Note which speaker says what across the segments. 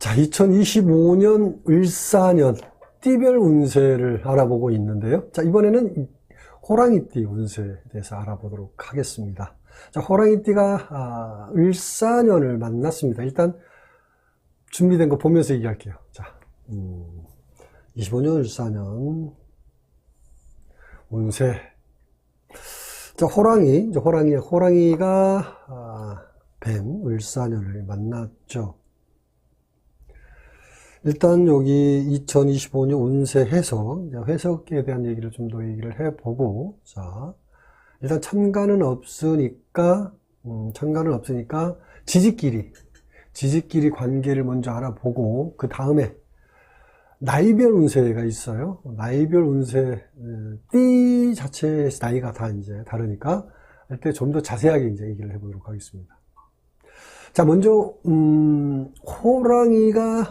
Speaker 1: 자, 2025년 을사년 띠별 운세를 알아보고 있는데요. 자, 이번에는 호랑이띠 운세에 대해서 알아보도록 하겠습니다. 자, 호랑이띠가 을사년을 만났습니다. 일단 준비된 거 보면서 얘기할게요. 자, 25년 을사년 운세. 자, 호랑이가 뱀 을사년을 만났죠. 일단 여기 2025년 운세 해석에 대한 얘기를 좀 더 얘기를 해보고, 자, 일단 천간은 없으니까 지지끼리 관계를 먼저 알아보고, 그 다음에 나이별 운세가 있어요. 나이별 운세, 띠 자체의 나이가 다 이제 다르니까, 할 때 좀 더 자세하게 이제 얘기를 해보도록 하겠습니다. 자, 먼저,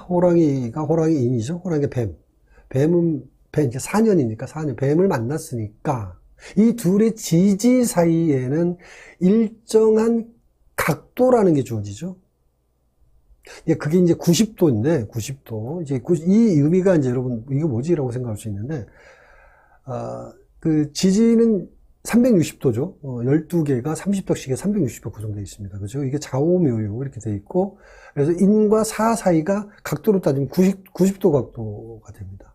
Speaker 1: 호랑이인이죠. 호랑이 뱀은 이제 4년이니까, 뱀을 만났으니까, 이 둘의 지지 사이에는 일정한 각도라는 게 주어지죠. 그게 이제 90도인데, 90도. 이제 이 의미가 이제 여러분, 이게 뭐지? 라고 생각할 수 있는데, 그 지지는 360도죠. 12개가 30도씩에 360도 구성되어 있습니다. 그죠? 이게 좌우묘유 이렇게 되어 있고, 그래서 인과 사 사이가 각도로 따지면 90도 각도가 됩니다.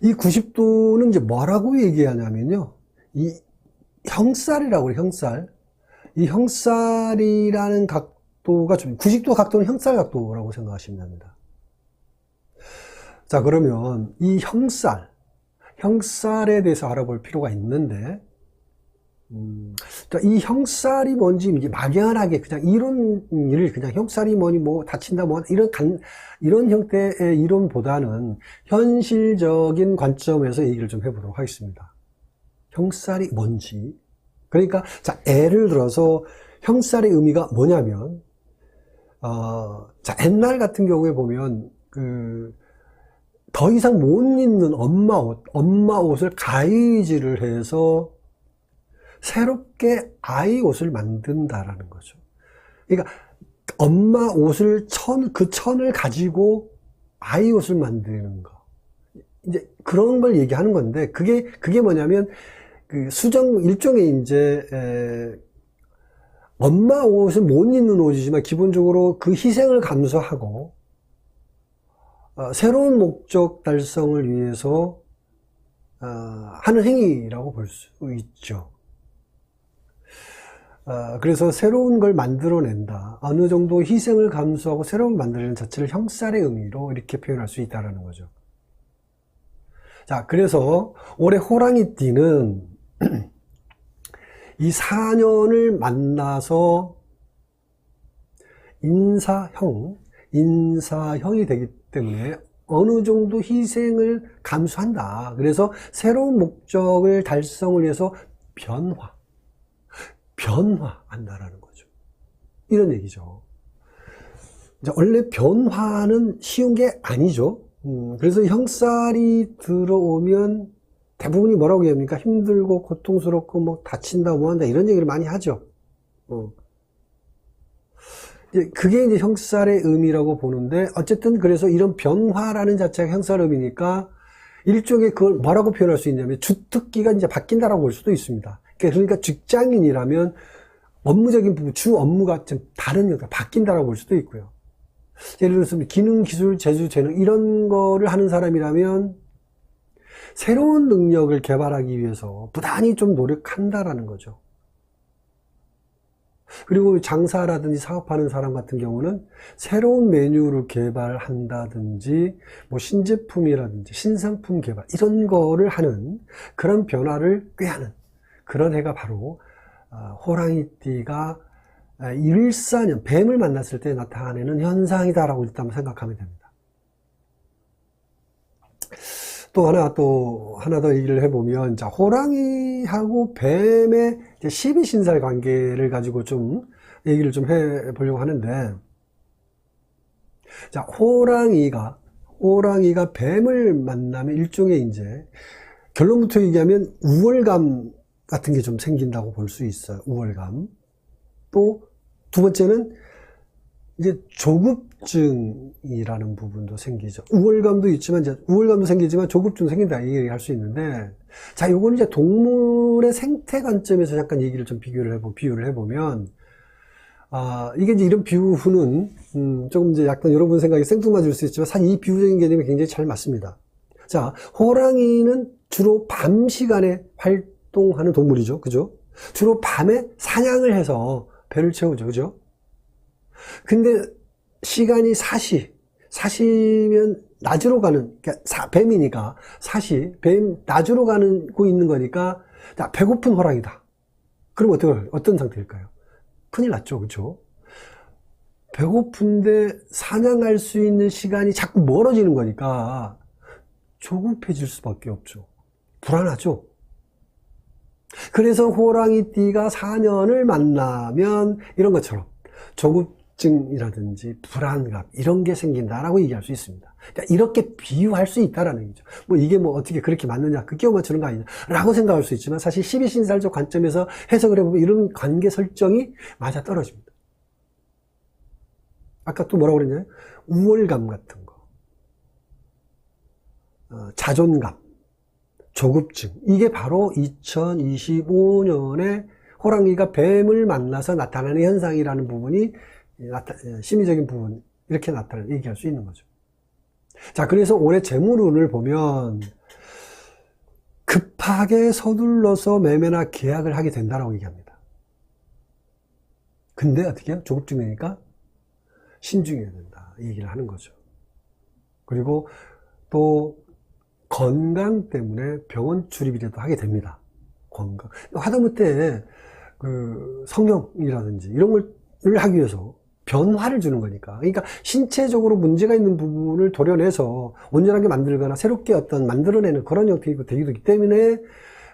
Speaker 1: 이 90도는 이제 뭐라고 얘기하냐면요. 이 형살이라고 그래요, 형살. 이 형살이라는 각도가 90도 각도는 형살 각도라고 생각하시면 됩니다. 자, 그러면 이 형살에 대해서 알아볼 필요가 있는데, 이 형살이 뭔지 이제 막연하게 그냥 이론을 그냥 형살이 뭐니 뭐 다친다 뭐 이런 형태의 이론보다는 현실적인 관점에서 얘기를 좀 해보도록 하겠습니다. 형살이 뭔지. 그러니까 자, 예를 들어서 형살의 의미가 뭐냐면, 자, 옛날 같은 경우에 보면 더 이상 못 입는 엄마 옷을 가위질을 해서 새롭게 아이 옷을 만든다라는 거죠. 그러니까 엄마 옷을 그 천을 가지고 아이 옷을 만드는 거. 이제 그런 걸 얘기하는 건데, 그게 뭐냐면 일종의 이제 엄마 옷은 못 입는 옷이지만 기본적으로 그 희생을 감수하고 새로운 목적 달성을 위해서 하는 행위라고 볼 수 있죠. 그래서 새로운 걸 만들어낸다. 어느 정도 희생을 감수하고 새로운 걸 만들어내는 자체를 형살의 의미로 이렇게 표현할 수 있다는 거죠. 자, 그래서 올해 호랑이띠는 이 4년을 만나서 인사형이 되기 때문에 어느 정도 희생을 감수한다. 그래서 새로운 목적을 달성을 위해서 변화한다라는 거죠. 이런 얘기죠. 원래 변화는 쉬운 게 아니죠. 그래서 형살이 들어오면 대부분이 뭐라고 얘기합니까? 힘들고 고통스럽고 뭐 다친다 뭐 한다 이런 얘기를 많이 하죠. 그게 이제 형살의 의미라고 보는데, 어쨌든 그래서 이런 변화라는 자체가 형살의 의미니까 일종의 그걸 뭐라고 표현할 수 있냐면 주특기가 이제 바뀐다라고 볼 수도 있습니다. 그러니까 직장인이라면 업무적인 부분, 주 업무가 좀 다른 형태가 바뀐다라고 볼 수도 있고요. 예를 들어서 기능, 기술, 재주, 재능 이런 거를 하는 사람이라면 새로운 능력을 개발하기 위해서 부단히 좀 노력한다라는 거죠. 그리고 장사라든지 사업하는 사람 같은 경우는 새로운 메뉴를 개발한다든지 뭐 신제품이라든지 신상품 개발 이런 거를 하는 그런 변화를 꾀하는 그런 해가 바로 호랑이띠가 을사년 뱀을 만났을 때 나타내는 현상이다라고 일단 생각하면 됩니다. 또 하나 더 얘기를 해보면, 자, 호랑이하고 뱀의 12신살 관계를 가지고 좀 얘기를 좀 해보려고 하는데, 자, 호랑이가 뱀을 만나면 일종의 이제, 결론부터 얘기하면 우월감 같은 게 좀 생긴다고 볼 수 있어요. 우월감. 또, 두 번째는 이제 조급증이라는 부분도 생기죠. 우월감도 있지만, 이제 우월감도 생기지만 조급증 생긴다, 이 얘기 할 수 있는데, 자, 요거는 이제 동물의 생태 관점에서 잠깐 얘기를 좀 비유를 해보면, 이게 이제 이런 비유는, 조금 이제 약간 여러분 생각이 생뚱맞을 수 있지만, 사실 이 비유적인 개념이 굉장히 잘 맞습니다. 자, 호랑이는 주로 밤 시간에 활동하는 동물이죠. 그죠? 주로 밤에 사냥을 해서 배를 채우죠. 그죠? 근데 시간이 사시면 낮으로 가는, 그러니까 뱀이니까 낮으로 가고 있는 거니까, 자, 배고픈 호랑이다. 그럼 어떤 상태일까요? 큰일 났죠. 그죠? 배고픈데 사냥할 수 있는 시간이 자꾸 멀어지는 거니까 조급해질 수밖에 없죠. 불안하죠. 그래서 호랑이띠가 사년을 만나면 이런 것처럼 조급증이라든지 불안감 이런 게 생긴다라고 얘기할 수 있습니다. 그러니까 이렇게 비유할 수 있다라는 얘기죠. 뭐 이게 뭐 어떻게 그렇게 맞느냐, 그 끼워 맞추는 거 아니냐라고 생각할 수 있지만 사실 12신살적 관점에서 해석을 해보면 이런 관계 설정이 맞아 떨어집니다. 아까 또 뭐라고 그랬냐면 우월감 같은 거, 자존감, 조급증, 이게 바로 2025년에 호랑이가 뱀을 만나서 나타나는 현상이라는 부분이 심리적인 부분, 이렇게 얘기할 수 있는 거죠. 자, 그래서 올해 재물운을 보면 급하게 서둘러서 매매나 계약을 하게 된다라고 얘기합니다. 근데 어떻게 해요? 조급증이니까 신중해야 된다, 이 얘기를 하는 거죠. 그리고 또 건강 때문에 병원 출입이라도 하게 됩니다. 건강. 하다못해 성형이라든지 이런 걸 하기 위해서 변화를 주는 거니까. 그러니까 신체적으로 문제가 있는 부분을 도려내서 온전하게 만들거나 새롭게 만들어내는 그런 형태이고 되기도 하기 때문에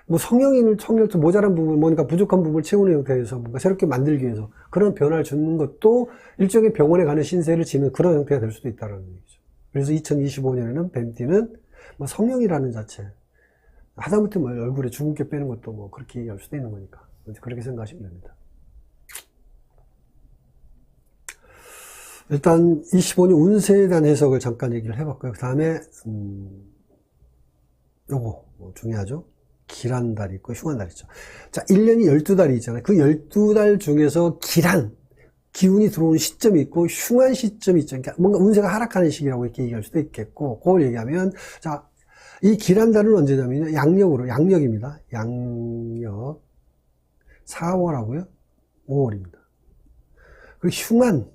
Speaker 1: 뭐 성형도 모자란 부분, 뭔가 부족한 부분을 채우는 형태에서 뭔가 새롭게 만들기 위해서 그런 변화를 주는 것도 일종의 병원에 가는 신세를 지는 그런 형태가 될 수도 있다는 얘기죠. 그래서 2025년에는 뱀띠는 뭐 성형이라는 자체, 하다못해 뭐 얼굴에 주근깨 빼는 것도 뭐 그렇게 얘기할 수도 있는 거니까 그렇게 생각하시면 됩니다. 일단 25년 운세에 대한 해석을 잠깐 얘기를 해봤고요. 그 다음에 요거 중요하죠. 길한 달이 있고 흉한 달이 있죠. 자, 1년이 12달이 있잖아요. 그 12달 중에서 기운이 들어오는 시점이 있고 흉한 시점이 있죠. 그러니까 뭔가 운세가 하락하는 시기라고 이렇게 얘기할 수도 있겠고, 그걸 얘기하면, 자, 이 길한 달은 언제냐면요, 양력입니다. 양력 4월하고요 5월입니다. 그리고 흉한,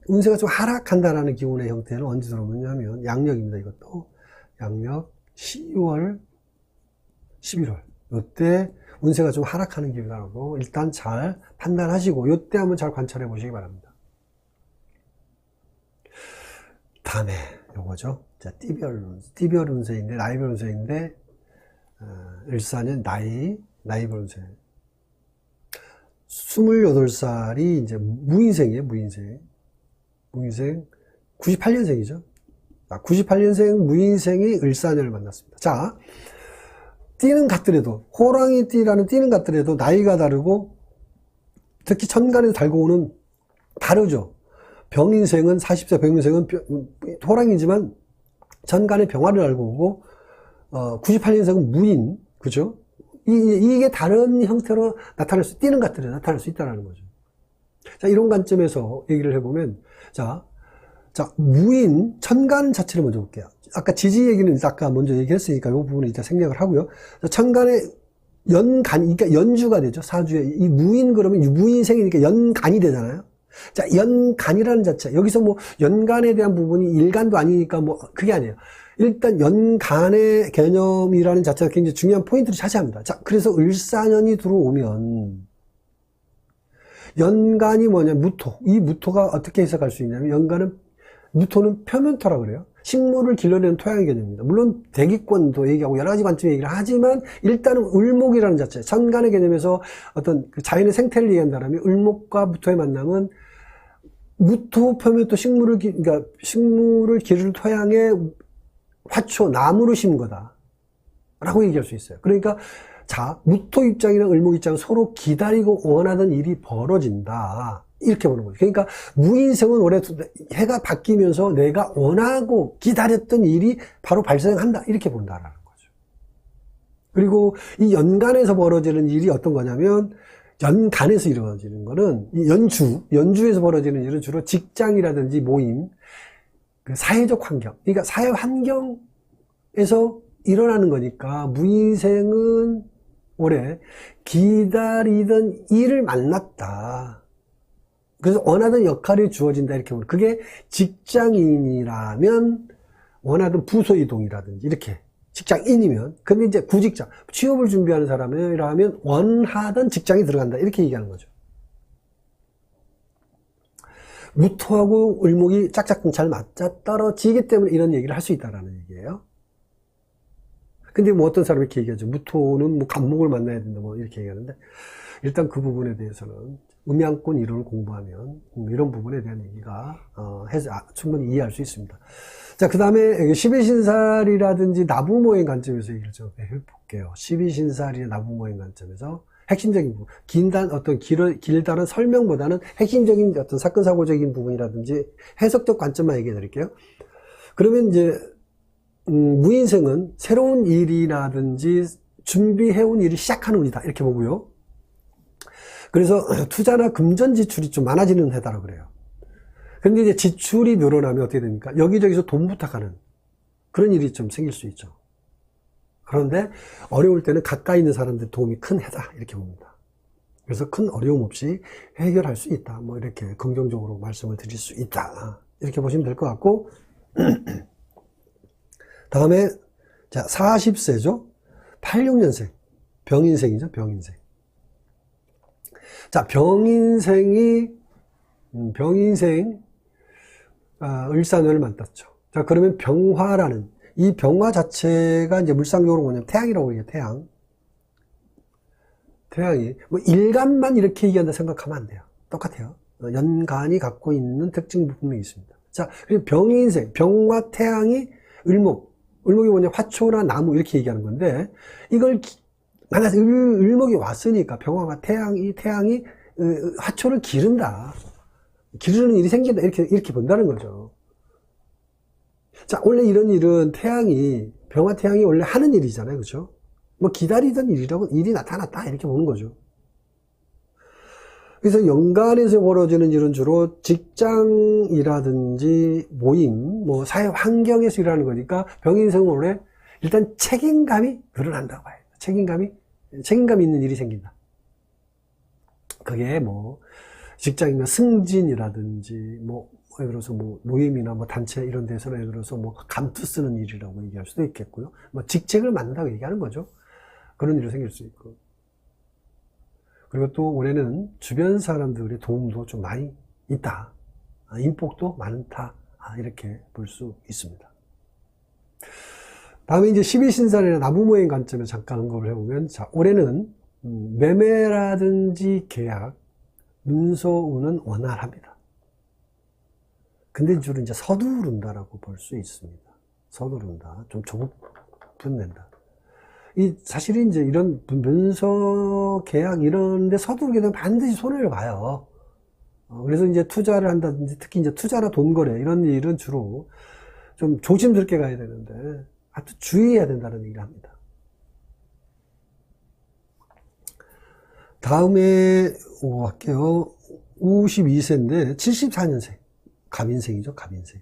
Speaker 1: 운세가 좀 하락한다라는 기운의 형태는 언제 들어오냐면 양력입니다. 이것도 양력 10월 11월 이때 운세가 좀 하락하는 기간이라고 일단 잘 판단하시고 이때 한번 잘 관찰해 보시기 바랍니다. 다음에 요거죠. 자, 띠별 운세인데, 나이별 운세인데, 을사년 나이별 운세. 28살이 이제 무인생이에요, 무인생. 98년생이죠. 98년생 무인생이 을사년을 만났습니다. 자, 띠는 같더라도, 호랑이띠라는 띠는 같더라도 나이가 다르고, 특히 천간에서 달고 오는 다르죠. 병인생은 40세 병인생은 호랑이지만 천간에 병화를 달고 오고 98년생은 무인, 그죠? 이게 다른 형태로 띠는 같더라도 나타날 수 있다는 거죠. 자, 이런 관점에서 얘기를 해보면, 자, 무인, 천간 자체를 먼저 볼게요. 아까 지지 얘기는 아까 먼저 얘기했으니까 이 부분은 일단 생략을 하고요. 천간에 그러니까 연주가 되죠. 사주에. 이 무인 그러면 무인생이니까 연간이 되잖아요. 자, 연간이라는 자체. 여기서 뭐 연간에 대한 부분이 일간도 아니니까 뭐 그게 아니에요. 일단 연간의 개념이라는 자체가 굉장히 중요한 포인트를 차지합니다. 자, 그래서 을사년이 들어오면 연간이 뭐냐, 무토. 이 무토가 어떻게 해석할 수 있냐면 무토는 표면토라고 그래요. 식물을 길러내는 토양의 개념입니다. 물론 대기권도 얘기하고 여러 가지 관점 얘기를 하지만 일단은 을목이라는 자체, 천간의 개념에서 어떤 그 자연의 생태를 얘기한다면 을목과 무토의 만남은 무토, 표면토, 그러니까 식물을 기를 토양에 화초, 나무를 심은 거다 라고 얘기할 수 있어요. 그러니까 자, 무토 입장이나 을목 입장은 서로 기다리고 원하던 일이 벌어진다. 이렇게 보는 거죠. 그러니까 무인생은 올해 해가 바뀌면서 내가 원하고 기다렸던 일이 바로 발생한다. 이렇게 본다라는 거죠. 그리고 이 연간에서 벌어지는 일이 어떤 거냐면, 연간에서 이루어지는 거는 이 연주에서 벌어지는 일은 주로 직장이라든지 모임, 그 사회적 환경, 그러니까 사회 환경에서 일어나는 거니까 무인생은 올해 기다리던 일을 만났다. 그래서 원하던 역할이 주어진다 이렇게 보면, 그게 직장인이라면 원하던 부서 이동이라든지 이렇게 직장인이면, 근데 이제 구직자, 취업을 준비하는 사람이라면 원하던 직장에 들어간다 이렇게 얘기하는 거죠. 무토하고 을목이 짝짝꿍 잘 맞아떨어지기 때문에 이런 얘기를 할 수 있다는 얘기예요. 근데 뭐 어떤 사람이 이렇게 얘기하죠. 무토는 뭐 간목을 만나야 된다 뭐 이렇게 얘기하는데, 일단 그 부분에 대해서는 음양권 이론을 공부하면 이런 부분에 대한 얘기가 해서 충분히 이해할 수 있습니다. 자, 그 다음에 12신살이라든지 나부모행 관점에서 얘기를 좀 해볼게요. 12신살이나 나부모행 관점에서 핵심적인 부분, 길다란 설명보다는 핵심적인 어떤 사건, 사고적인 부분이라든지 해석적 관점만 얘기해 드릴게요. 그러면 이제, 무인생은 새로운 일이라든지 준비해온 일이 시작하는 운이다. 이렇게 보고요. 그래서 투자나 금전 지출이 좀 많아지는 해다라고 그래요. 근데 이제 지출이 늘어나면 어떻게 됩니까? 여기저기서 돈 부탁하는 그런 일이 좀 생길 수 있죠. 그런데 어려울 때는 가까이 있는 사람들 도움이 큰 해다 이렇게 봅니다. 그래서 큰 어려움 없이 해결할 수 있다. 뭐 이렇게 긍정적으로 말씀을 드릴 수 있다. 이렇게 보시면 될 것 같고, 다음에 자 40세죠. 86년생 병인생이죠. 병인생. 자, 병인생 을사년을 만났죠. 자, 그러면 병화라는 이 병화 자체가 이제 물상적으로 뭐냐면 태양이라고 얘기해요. 태양이 뭐 일간만 이렇게 얘기한다 생각하면 안 돼요. 똑같아요. 연간이 갖고 있는 특징 부분이 있습니다. 자, 그리고 병인생, 병화 태양이 을목이 뭐냐 화초나 나무 이렇게 얘기하는 건데, 이걸 만약에 을목이 왔으니까 병화가 태양이 화초를 기른다. 기르는 일이 생긴다. 이렇게 본다는 거죠. 자, 원래 이런 일은 병화 태양이 원래 하는 일이잖아요. 그죠? 뭐 기다리던 일이 나타났다. 이렇게 보는 거죠. 그래서 연간에서 벌어지는 일은 주로 직장이라든지 모임, 뭐 사회 환경에서 일하는 거니까 병인생은 원래 일단 책임감이 늘어난다고 봐요. 책임감 있는 일이 생긴다. 그게 뭐 직장이면 승진이라든지 뭐 예를 들어서 뭐 모임이나 뭐 단체 이런 데서는 예를 들어서 뭐 감투 쓰는 일이라고 얘기할 수도 있겠고요. 뭐 직책을 맡는다고 얘기하는 거죠. 그런 일이 생길 수 있고. 그리고 또 올해는 주변 사람들의 도움도 좀 많이 있다. 인복도 많다. 이렇게 볼 수 있습니다. 다음에 이제 12신살이나 나부모행 관점에서 잠깐 언급을 해보면, 자, 올해는 매매라든지 계약, 문서운은 원활합니다. 근데 주로 이제 서두른다라고 볼 수 있습니다. 서두른다. 좀 조급분낸다. 사실은 이제 이런 문서 계약 이런데 서두르게 되면 반드시 손해를 봐요. 그래서 이제 투자를 한다든지 특히 이제 투자나 돈 거래 이런 일은 주로 좀 조심스럽게 가야 되는데 하여튼 주의해야 된다는 얘기를 합니다. 다음에 갈게요. 52세인데 74년생 갑인생이죠.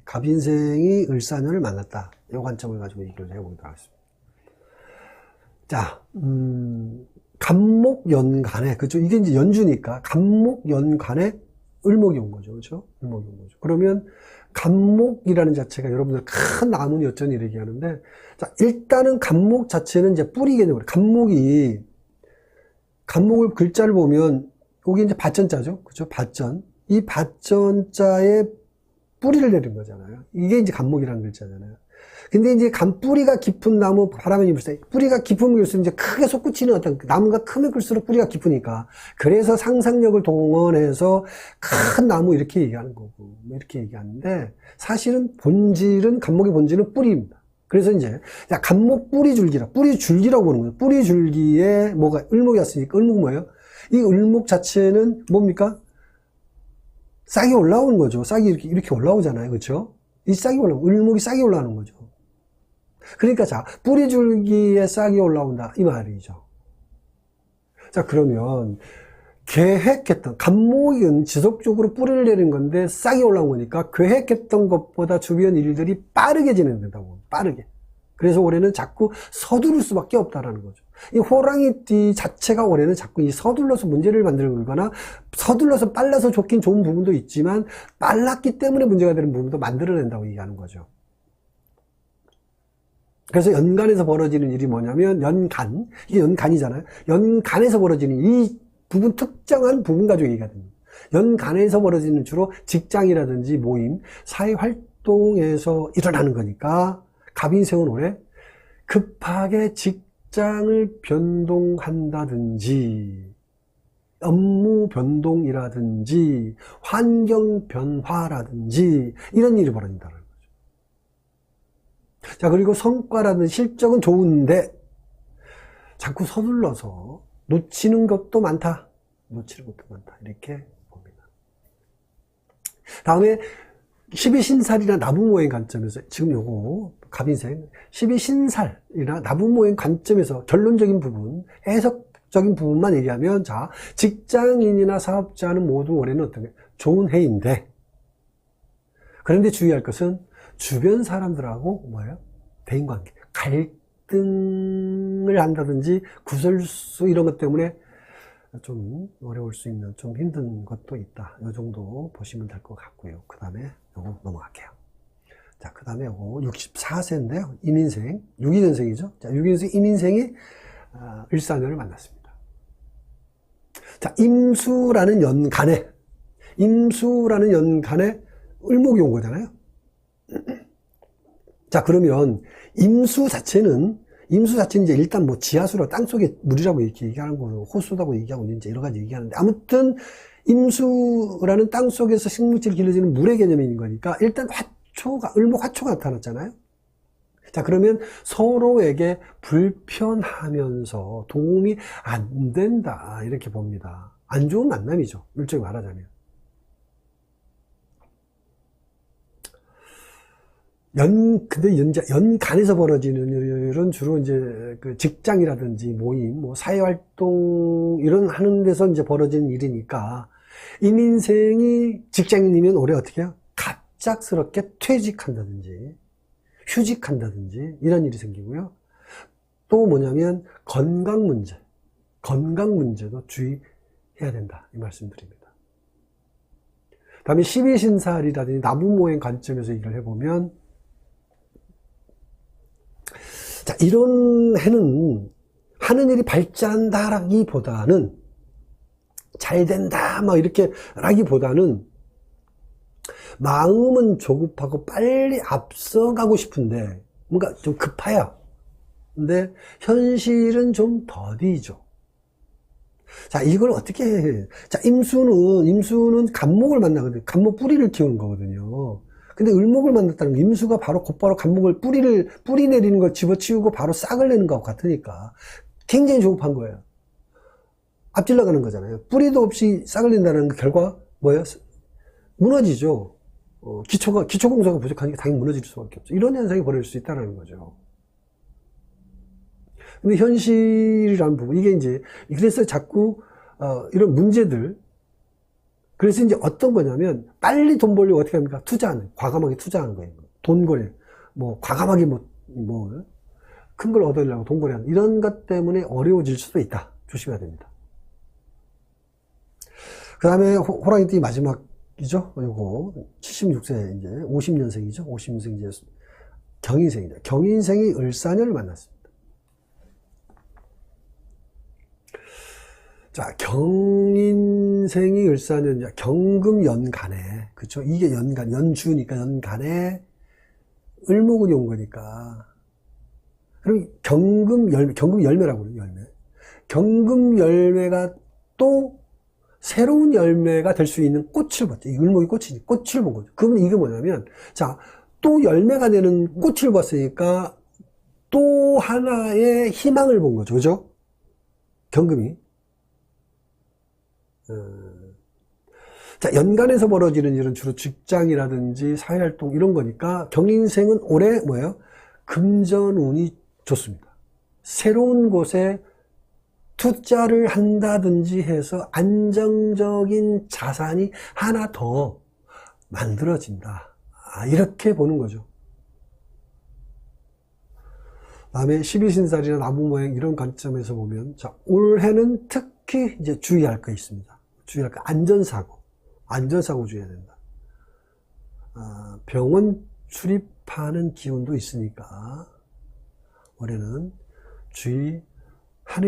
Speaker 1: 갑인생이 을사년을 만났다. 이 관점을 가지고 얘기를 해보도록 하겠습니다. 자, 갑목연간에, 그죠? 이게 이제 연주니까, 갑목연간에 을목이 온 거죠. 그죠? 을목이 온 거죠. 그러면, 갑목이라는 자체가 여러분들 큰 나무니 어쩌니 이렇게 하는데, 자, 일단은 갑목 자체는 이제 뿌리 개념으로, 갑목을 글자를 보면, 여기 이제 밭전자죠. 그죠? 밭전. 이 밭전자에 뿌리를 내린 거잖아요. 이게 이제 갑목이라는 글자잖아요. 근데 이제 뿌리가 깊은 나무, 바람에 불때 뿌리가 깊으면 클수록 이제 크게 솟구치는 어떤 나무가 크면 클수록 뿌리가 깊으니까. 그래서 상상력을 동원해서 큰 나무 이렇게 얘기하는 거고, 이렇게 얘기하는데, 사실은 갑목의 본질은 뿌리입니다. 그래서 이제, 야, 간목 뿌리줄기라. 뿌리줄기라고 보는 거예요. 뿌리줄기에 뭐가, 을목이 왔으니까, 을목 뭐예요? 이 을목 자체는 뭡니까? 싹이 올라오는 거죠. 싹이 이렇게 올라오잖아요. 그렇죠? 이 싹이 을목이 싹이 올라오는 거죠. 그러니까 자, 뿌리줄기에 싹이 올라온다. 이 말이죠. 자, 그러면, 계획했던, 간목은 지속적으로 뿌리를 내린 건데 싹이 올라온 거니까 계획했던 것보다 주변 일들이 빠르게 진행된다고. 빠르게. 그래서 올해는 자꾸 서두를 수밖에 없다라는 거죠. 이 호랑이띠 자체가 올해는 자꾸 이 서둘러서 문제를 만들거나 서둘러서 빨라서 좋긴 좋은 부분도 있지만 빨랐기 때문에 문제가 되는 부분도 만들어낸다고 얘기하는 거죠. 그래서 연간에서 벌어지는 일이 뭐냐면 연간, 이게 연간이잖아요. 연간에서 벌어지는 이 부분, 특정한 부분 가지고 얘기가 됩니다. 연간에서 벌어지는 주로 직장이라든지 모임, 사회활동에서 일어나는 거니까 갑인생은 올해 급하게 직장을 변동한다든지 업무 변동이라든지 환경 변화라든지 이런 일이 벌어진다는 거죠. 자, 그리고 성과라든지 실적은 좋은데 자꾸 서둘러서 놓치는 것도 많다. 놓치는 것도 많다. 이렇게 봅니다. 다음에 12신살이나 나부모행 관점에서 지금 요거 갑인생 12신살이나 나부모행 관점에서 결론적인 부분, 해석적인 부분만 얘기하면 자, 직장인이나 사업자는 모두 올해는 어떤 게 좋은 해인데 그런데 주의할 것은 주변 사람들하고 뭐예요? 대인관계, 갈등을 한다든지 구설수 이런 것 때문에 좀 어려울 수 있는 좀 힘든 것도 있다. 이 정도 보시면 될 것 같고요. 그 다음에 요거 넘어갈게요. 자, 그 다음에 요거 64세인데요. 임인생, 62년생이죠. 자, 62년생 임인생이 을사년을 만났습니다. 자, 임수라는 연간에 을목이 온 거잖아요. 자, 그러면 임수 자체는 이제 일단 뭐 지하수로 땅속에 물이라고 이렇게 얘기하는 거고 호수라고 얘기하고 이제 여러 가지 얘기하는데 아무튼 임수라는 땅속에서 식물질이 길러지는 물의 개념인 거니까 일단 을목 화초가 나타났잖아요. 자, 그러면 서로에게 불편하면서 도움이 안 된다 이렇게 봅니다. 안 좋은 만남이죠. 일종의 말하자면. 근데 연간에서 벌어지는 일은 주로 이제 그 직장이라든지 모임, 뭐 사회활동, 이런 하는 데서 이제 벌어지는 일이니까, 임인생이 직장인이면 올해 어떻게 해요? 갑작스럽게 퇴직한다든지, 휴직한다든지, 이런 일이 생기고요. 또 뭐냐면, 건강 문제도 주의해야 된다. 이 말씀드립니다. 다음에 12신살이라든지 나부모행 관점에서 얘기를 해보면, 자, 이런 해는 하는 일이 발전한다라기보다는 잘 된다, 뭐 이렇게 라기보다는 마음은 조급하고 빨리 앞서가고 싶은데 뭔가 좀 급해요. 근데 현실은 좀 더디죠. 자, 이걸 어떻게 해? 자, 임수는 간목을 만나거든요. 간목 뿌리를 키우는 거거든요. 근데 을목을 만났다는 게 임수가 곧바로 간목을 뿌리 내리는 걸 집어치우고 바로 싹을 내는 것과 같으니까 굉장히 조급한 거예요. 앞질러 가는 거잖아요. 뿌리도 없이 싹을 낸다는 그 결과 뭐예요? 무너지죠. 기초공사가 부족하니까 당연히 무너질 수밖에 없죠. 이런 현상이 벌어질 수 있다는 거죠. 근데 현실이라는 부분, 이게 이제, 그래서 자꾸, 이런 문제들, 그래서 이제 어떤 거냐면, 빨리 돈 벌려고 어떻게 합니까? 과감하게 투자하는 거예요. 돈거래. 과감하게 큰 걸 얻으려고 돈거래하는, 이런 것 때문에 어려워질 수도 있다. 조심해야 됩니다. 그 다음에 호랑이띠 마지막이죠? 요거, 76세, 이제, 50년생이죠? 50년생 이제, 경인생이죠. 경인생이 을사년을 만났습니다. 자, 경인생이 을사년, 경금 연간에, 그쵸? 이게 연주니까 연간에 을목운이 온 거니까. 그럼 경금 열매라고 그래요, 열매. 경금 열매가 또 새로운 열매가 될 수 있는 꽃을 봤죠. 이 을목이 꽃을 본 거죠. 그러면 이게 뭐냐면, 자, 또 열매가 되는 꽃을 봤으니까 또 하나의 희망을 본 거죠. 그죠? 경금이. 자, 연간에서 벌어지는 일은 주로 직장이라든지 사회활동 이런 거니까 경인생은 올해 뭐예요? 금전운이 좋습니다. 새로운 곳에 투자를 한다든지 해서 안정적인 자산이 하나 더 만들어진다. 이렇게 보는 거죠. 다음에 12신살이나 나무모양 이런 관점에서 보면, 자, 올해는 특히 이제 주의할 거 있습니다. 주의할 거, 안전사고. 안전사고 주의해야 된다. 병원 출입하는 기운도 있으니까, 올해는 주의하는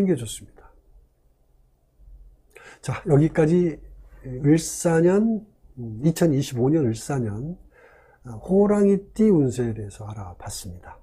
Speaker 1: 게 좋습니다. 자, 여기까지 을사년, 2025년 을사년, 호랑이띠 운세에 대해서 알아봤습니다.